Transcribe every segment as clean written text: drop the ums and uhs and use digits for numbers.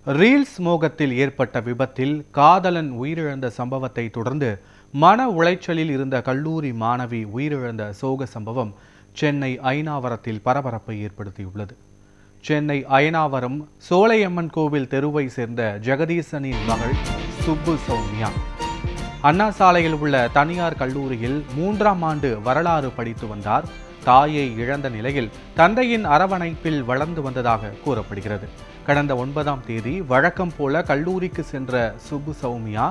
Reels மோகத்தில் ஏற்பட்ட விபத்தில் காதலன் உயிரிழந்த சம்பவத்தை தொடர்ந்து மன உளைச்சலில் இருந்த கல்லூரி மாணவி உயிரிழந்த சோக சம்பவம் சென்னை அயனாவரத்தில் பரபரப்பை ஏற்படுத்தியுள்ளது. சென்னை அயனாவரம் சோலையம்மன் கோவில் தெருவை சேர்ந்த ஜெகதீசனின் மகள் சுப்பு சௌமியா அண்ணா சாலையில் உள்ள தனியார் கல்லூரியில் 3ஆம் ஆண்டு வரலாறு படித்து வந்தார். தாயை இழந்த நிலையில் தந்தையின் அரவணைப்பில் வளர்ந்து வந்ததாக கூறப்படுகிறது. கடந்த 9ஆம் தேதி வழக்கம் போல கல்லூரிக்கு சென்ற சுப்பு சௌமியா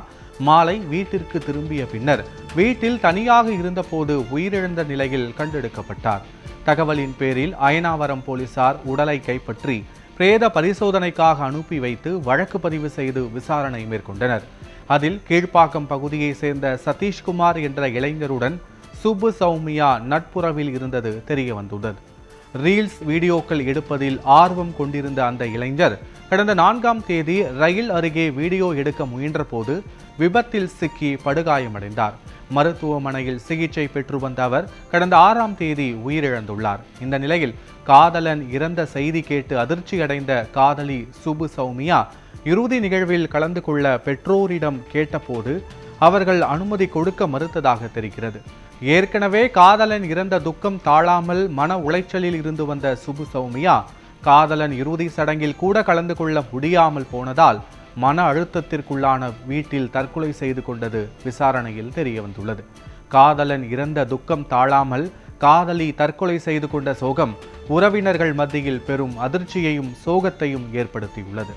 மாலை வீட்டிற்கு திரும்பிய பின்னர் வீட்டில் தனியாக இருந்தபோது உயிரிழந்த நிலையில் கண்டெடுக்கப்பட்டார். தகவலின் பேரில் அயனாவரம் போலீசார் உடலை கைப்பற்றி பிரேத பரிசோதனைக்காக அனுப்பி வைத்து வழக்கு பதிவு செய்து விசாரணை மேற்கொண்டனர். அதில் கீழ்ப்பாக்கம் பகுதியை சேர்ந்த சதீஷ்குமார் என்ற இளைஞருடன் சுப்பு சௌமியா நட்புறவில் இருந்தது தெரிய வந்துள்ளது. ரீல்ஸ் வீடியோக்கள் எடுப்பதில் ஆர்வம் கொண்டிருந்த அந்த இளைஞர் கடந்த 4ஆம் தேதி ரயில் அருகே வீடியோ எடுக்க முயன்ற போது விபத்தில் சிக்கி படுகாயமடைந்தார். மருத்துவமனையில் சிகிச்சை பெற்று வந்த அவர் கடந்த 6ஆம் தேதி உயிரிழந்துள்ளார். இந்த நிலையில் காதலன் இறந்த செய்தி கேட்டு அதிர்ச்சியடைந்த காதலி சுப்பு சௌமியா இறுதி நிகழ்வில் கலந்து கொள்ள பெற்றோரிடம் கேட்டபோது அவர்கள் அனுமதி கொடுக்க மறுத்ததாக தெரிகிறது. ஏற்கனவே காதலன் இறந்த துக்கம் தாழாமல் மன உளைச்சலில் இருந்து வந்த சுப்பு சௌமியா காதலன் இறுதி சடங்கில் கூட கலந்து கொள்ள முடியாமல் போனதால் மன அழுத்தத்திற்குள்ளான வீட்டில் தற்கொலை செய்து கொண்டது விசாரணையில் தெரிய வந்துள்ளது. காதலன் இறந்த துக்கம் தாழாமல் காதலி தற்கொலை செய்து கொண்ட சோகம் உறவினர்கள் மத்தியில் பெரும் அதிர்ச்சியையும் சோகத்தையும் ஏற்படுத்தியுள்ளது.